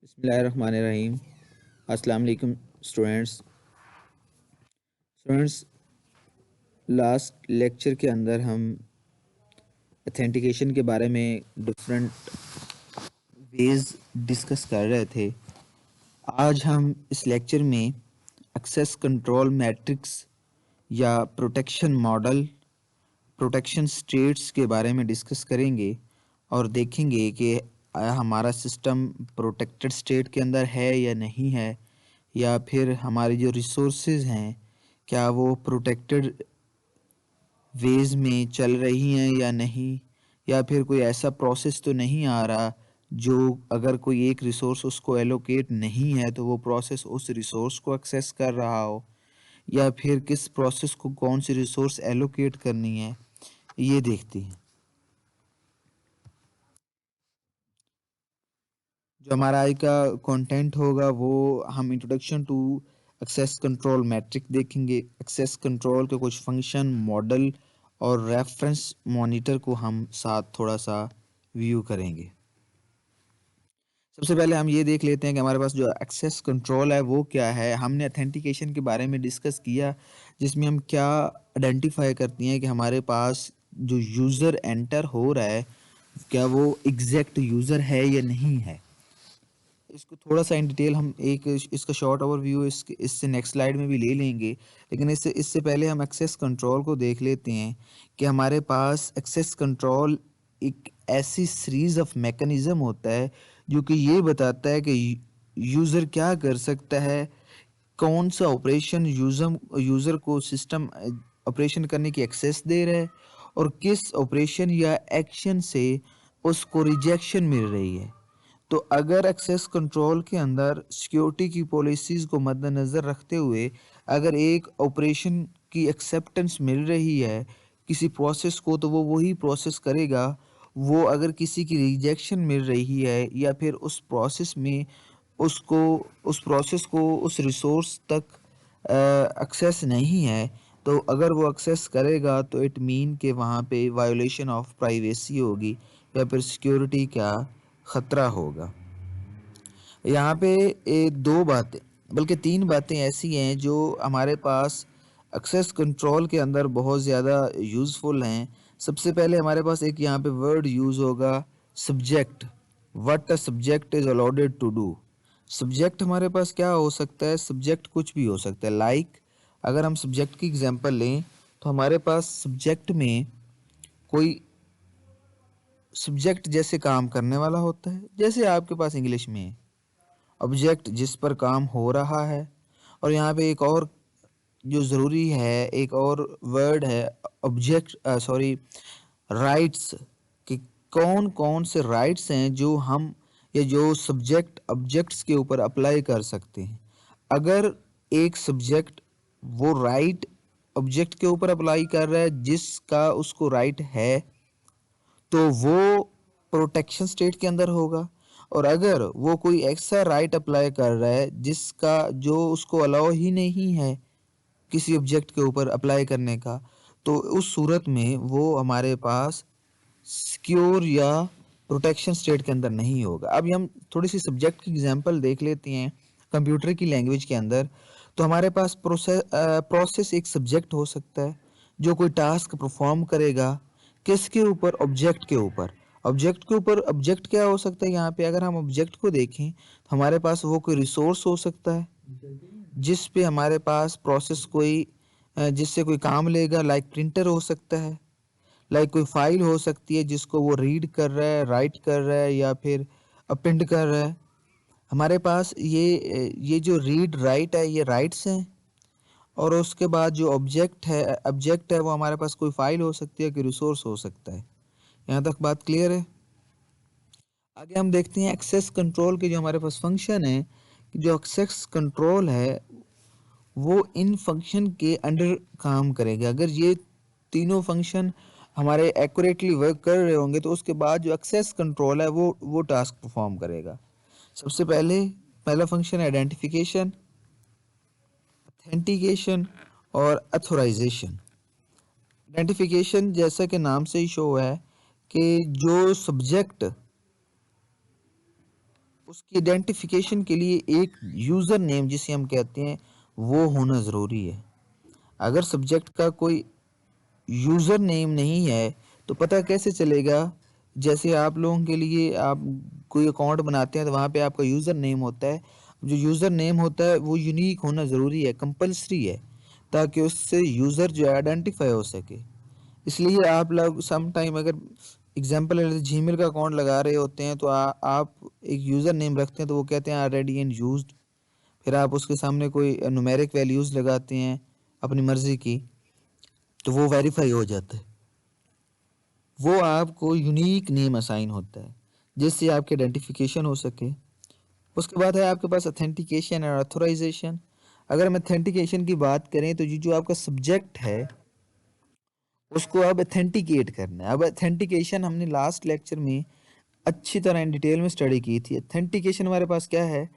बिस्मिल्लाहिर्रहमानिर्रहीम। अस्सलाम वालेकुम स्टूडेंट्स। लास्ट लेक्चर के अंदर हम ऑथेंटिकेशन के बारे में डिफरेंट वेज डिस्कस कर रहे थे। आज हम इस लेक्चर में एक्सेस कंट्रोल मैट्रिक्स या प्रोटेक्शन मॉडल, प्रोटेक्शन स्टेट्स के बारे में डिस्कस करेंगे और देखेंगे कि हमारा सिस्टम प्रोटेक्टेड स्टेट के अंदर है या नहीं है, या फिर हमारी जो रिसोर्सेज हैं क्या वो प्रोटेक्टेड वेज में चल रही हैं या नहीं, या फिर कोई ऐसा प्रोसेस तो नहीं आ रहा जो अगर कोई एक रिसोर्स उसको एलोकेट नहीं है तो वो प्रोसेस उस रिसोर्स को एक्सेस कर रहा हो, या फिर किस प्रोसेस को कौन सी रिसोर्स एलोकेट करनी है, ये देखते हैं। जो हमारा आज का कंटेंट होगा वो हम introduction to access control matrix देखेंगे। एक्सेस कंट्रोल के कुछ फंक्शन, मॉडल और रेफरेंस मॉनिटर को हम साथ थोड़ा सा व्यू करेंगे। सबसे पहले हम ये देख लेते हैं कि हमारे पास जो एक्सेस कंट्रोल है वो क्या है। हमने ऑथेंटिकेशन के बारे में डिस्कस किया, जिसमें हम क्या आइडेंटिफाई करती हैं कि हमारे पास जो यूज़र एंटर हो रहा है क्या वो एग्जैक्ट यूज़र है या नहीं है। इसको थोड़ा सा इन डिटेल हम एक इसका शॉर्ट ओवरव्यू इससे नेक्स्ट स्लाइड में भी ले लेंगे, लेकिन इससे इससे पहले हम एक्सेस कंट्रोल को देख लेते हैं कि हमारे पास एक्सेस कंट्रोल एक ऐसी सीरीज ऑफ मैकेनिज्म होता है जो कि ये बताता है कि यूज़र क्या कर सकता है, कौन सा ऑपरेशन यूज़र को सिस्टम ऑपरेशन करने की एक्सेस दे रहा है और किस ऑपरेशन या एक्शन से उसको रिजेक्शन मिल रही है। तो अगर एक्सेस कंट्रोल के अंदर सिक्योरिटी की पॉलिसीज़ को मद्देनज़र रखते हुए अगर एक ऑपरेशन की एक्सेप्टेंस मिल रही है किसी प्रोसेस को, तो वो वही प्रोसेस करेगा। वो अगर किसी की रिजेक्शन मिल रही है या फिर उस प्रोसेस में उसको उस प्रोसेस को उस रिसोर्स तक एक्सेस नहीं है, तो अगर वो एक्सेस करेगा तो इट मीन कि वहाँ पे वायोलेशन ऑफ प्राइवेसी होगी या फिर सिक्योरिटी का ख़तरा होगा। यहाँ पे दो बातें बल्कि तीन बातें ऐसी हैं जो हमारे पास एक्सेस कंट्रोल के अंदर बहुत ज़्यादा यूज़फुल हैं। सबसे पहले हमारे पास एक यहाँ पे वर्ड यूज़ होगा, subject. What a subject is allowed to do. Subject हमारे पास क्या हो सकता है, सब्जेक्ट कुछ भी हो सकता है। लाइक अगर हम सब्जेक्ट की एग्जांपल लें तो हमारे पास सब्जेक्ट में कोई सब्जेक्ट जैसे काम करने वाला होता है, जैसे आपके पास इंग्लिश में है ऑब्जेक्ट जिस पर काम हो रहा है। और यहाँ पे एक और जो ज़रूरी है, एक और वर्ड है ऑब्जेक्ट, सॉरी, राइट्स, कि कौन कौन से राइट्स हैं जो हम या जो सब्जेक्ट ऑब्जेक्ट्स के ऊपर अप्लाई कर सकते हैं। अगर एक सब्जेक्ट वो राइट ऑब्जेक्ट के ऊपर अप्लाई कर रहा है जिसका उसको राइट है, तो वो प्रोटेक्शन स्टेट के अंदर होगा। और अगर वो कोई ऐसा राइट अप्लाई कर रहा है जिसका जो उसको अलाउ ही नहीं है किसी ऑब्जेक्ट के ऊपर अप्लाई करने का, तो उस सूरत में वो हमारे पास सिक्योर या प्रोटेक्शन स्टेट के अंदर नहीं होगा। अभी हम थोड़ी सी सब्जेक्ट की एग्जांपल देख लेते हैं कंप्यूटर की लैंग्वेज के अंदर। तो हमारे पास प्रोसेस एक सब्जेक्ट हो सकता है जो कोई टास्क परफॉर्म करेगा, किसके ऊपर, ऑब्जेक्ट के ऊपर। ऑब्जेक्ट के ऊपर ऑब्जेक्ट क्या हो सकता है, यहाँ पे अगर हम ऑब्जेक्ट को देखें तो हमारे पास वो कोई रिसोर्स हो सकता है जिस पे हमारे पास प्रोसेस कोई जिससे कोई काम लेगा। लाइक प्रिंटर हो सकता है, लाइक कोई फाइल हो सकती है जिसको वो रीड कर रहा है, राइट कर रहा है या फिर अपेंड कर रहा है। हमारे पास ये जो रीड राइट है ये राइट्स हैं। और उसके बाद जो ऑब्जेक्ट है वो हमारे पास कोई फाइल हो सकती है, कोई रिसोर्स हो सकता है। यहाँ तक बात क्लियर है। आगे हम देखते हैं एक्सेस कंट्रोल के जो हमारे पास फंक्शन है, कि जो एक्सेस कंट्रोल है वो इन फंक्शन के अंडर काम करेगा। अगर ये तीनों फंक्शन हमारे एक्यूरेटली वर्क कर रहे होंगे तो उसके बाद जो एक्सेस कंट्रोल है वो टास्क परफॉर्म करेगा। सबसे पहला फंक्शन आइडेंटिफिकेशन, ऑथेंटिकेशन और अथोराइजेशन। आइडेंटिफिकेशन जैसा कि नाम से ही शो है कि जो सब्जेक्ट उसकी आइडेंटिफिकेशन के लिए एक यूज़र नेम जिसे हम कहते हैं वो होना ज़रूरी है। अगर सब्जेक्ट का कोई यूज़र नेम नहीं है तो पता कैसे चलेगा? जैसे आप लोगों के लिए आप कोई अकाउंट बनाते हैं तो वहाँ पे आपका यूज़र नेम होता है। जो यूज़र नेम होता है वो यूनिक होना ज़रूरी है, कंपल्सरी है, ताकि उससे यूज़र जो है आइडेंटिफ़ाई हो सके। इसलिए आप लोग सम टाइम अगर एग्ज़ाम्पल ले जीमेल का अकाउंट लगा रहे होते हैं तो आप एक यूज़र नेम रखते हैं तो वो कहते हैं ऑलरेडी इन यूज्ड। फिर आप उसके सामने कोई न्यूमेरिक वैल्यूज़ लगाते हैं अपनी मर्ज़ी की, तो वो वेरीफ़ाई हो जाता है। वो आपको यूनिक नेम असाइन होता है जिससे आपकी आइडेंटिफिकेशन हो सके। उसके बाद है आपके पास ऑथेंटिकेशन और ऑथराइजेशन। अगर हम ऑथेंटिकेशन की बात करें तो ये जो आपका सब्जेक्ट है उसको अब ऑथेंटिकेट करना है। अब ऑथेंटिकेशन हमने लास्ट लेक्चर में अच्छी तरह इन डिटेल में स्टडी की थी। ऑथेंटिकेशन हमारे पास क्या है?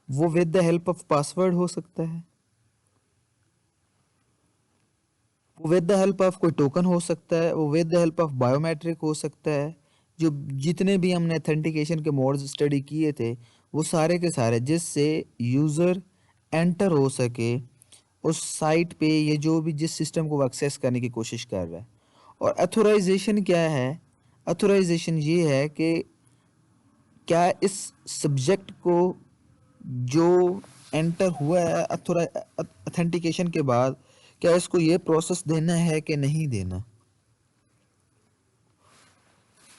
वो with the help of password हो सकता है, वो विद द हेल्प ऑफ कोई टोकन हो सकता है, वो with the help of biometric हो सकता है। जो जितने भी हमने ऑथेंटिकेशन के मोड्स स्टडी किए थे वो सारे के सारे जिससे यूज़र एंटर हो सके उस साइट पे, ये जो भी जिस सिस्टम को वो एक्सेस करने की कोशिश कर रहा है। और अथोराइजेशन क्या है? अथोराइजेशन ये है कि क्या इस सब्जेक्ट को जो एंटर हुआ है ऑथेंटिकेशन के बाद, क्या इसको ये प्रोसेस देना है कि नहीं देना।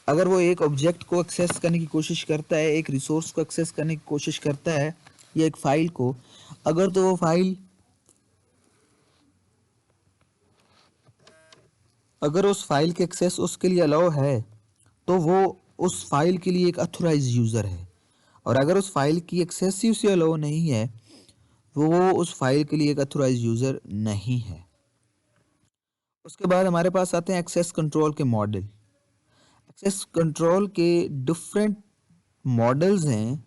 अगर वो एक ऑब्जेक्ट को एक्सेस करने की कोशिश करता है, एक रिसोर्स को एक्सेस करने की कोशिश करता है या एक फाइल को, अगर तो वो फाइल, अगर उस फाइल के एक्सेस उसके लिए अलाउ है तो वो उस फाइल के लिए एक अथोराइज यूज़र है। और अगर उस फाइल की एक्सेस ही उसे अलाउ नहीं है तो वो उस फाइल के लिए एक अथोराइज यूज़र नहीं है। उसके बाद हमारे पास आते हैं एक्सेस कंट्रोल के मॉडल। एक्सेस कंट्रोल के डिफरेंट मॉडल्स हैं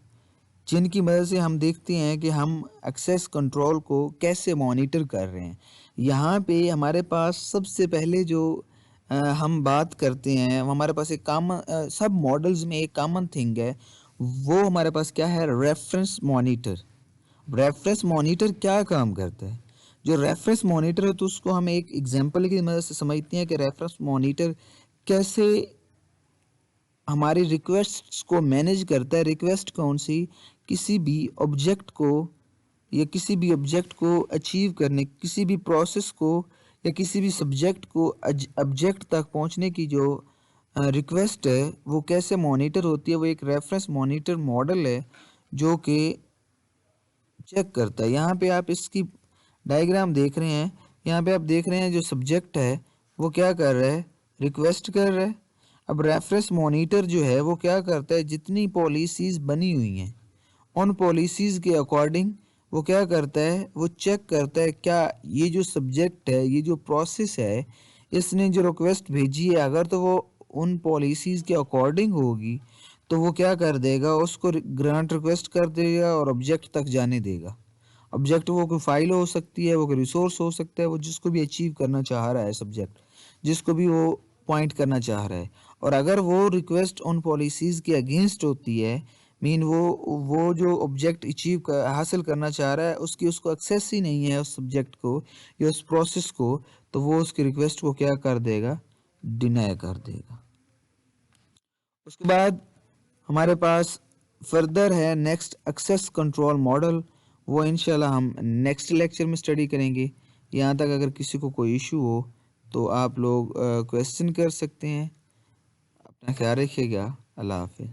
जिनकी मदद से हम देखते हैं कि हम एक्सेस कंट्रोल को कैसे मॉनिटर कर रहे हैं। यहाँ पे हमारे पास सबसे पहले जो हम बात करते हैं, वो हमारे पास एक कॉमन सब मॉडल्स में एक कॉमन थिंग है, वो हमारे पास क्या है? Reference monitor. रेफरेंस मॉनिटर क्या काम करता है? जो रेफरेंस मॉनिटर है तो उसको हम एक एग्जांपल की मदद से समझते हैं कि रेफरेंस मॉनिटर कैसे हमारी रिक्वेस्ट्स को मैनेज करता है। रिक्वेस्ट कौन सी? किसी भी ऑब्जेक्ट को या किसी भी ऑब्जेक्ट को अचीव करने, किसी भी प्रोसेस को या किसी भी सब्जेक्ट को ऑब्जेक्ट तक पहुंचने की जो रिक्वेस्ट है वो कैसे मॉनिटर होती है, वो एक रेफरेंस मॉनिटर मॉडल है जो कि चेक करता है। यहाँ पे आप इसकी डायग्राम देख रहे हैं, यहाँ पे आप देख रहे हैं जो सब्जेक्ट है वो क्या कर रहा है? रिक्वेस्ट कर रहा है। अब रेफरेंस मॉनिटर जो है वो क्या करता है? जितनी पॉलिसीज बनी हुई हैं उन पॉलिसीज के अकॉर्डिंग वो क्या करता है? वो चेक करता है क्या ये जो सब्जेक्ट है, ये जो प्रोसेस है, इसने जो रिक्वेस्ट भेजी है अगर तो वो उन पॉलिसीज के अकॉर्डिंग होगी तो वो क्या कर देगा? उसको ग्रांट रिक्वेस्ट कर देगा और ऑब्जेक्ट तक जाने देगा। ऑब्जेक्ट वो कोई फाइल हो सकती है, वो कोई रिसोर्स हो सकता है, वो जिसको भी अचीव करना चाह रहा है सब्जेक्ट, जिसको भी वो पॉइंट करना चाह रहा है। और अगर वो रिक्वेस्ट उन पॉलिसीज़ के अगेंस्ट होती है, मीन वो जो ऑब्जेक्ट हासिल करना चाह रहा है उसकी उसको एक्सेस ही नहीं है उस सब्जेक्ट को या उस प्रोसेस को, तो वो उसकी रिक्वेस्ट को क्या कर देगा? डिनाई कर देगा। उसके बाद हमारे पास फर्दर है नेक्स्ट एक्सेस कंट्रोल मॉडल। वो इंशाल्लाह हम नेक्स्ट लेक्चर में स्टडी करेंगे। यहाँ तक अगर किसी को कोई इशू हो तो आप लोग क्वेश्चन कर सकते हैं। अपना ख्याल रखिएगा। अल्लाह हाफिज़।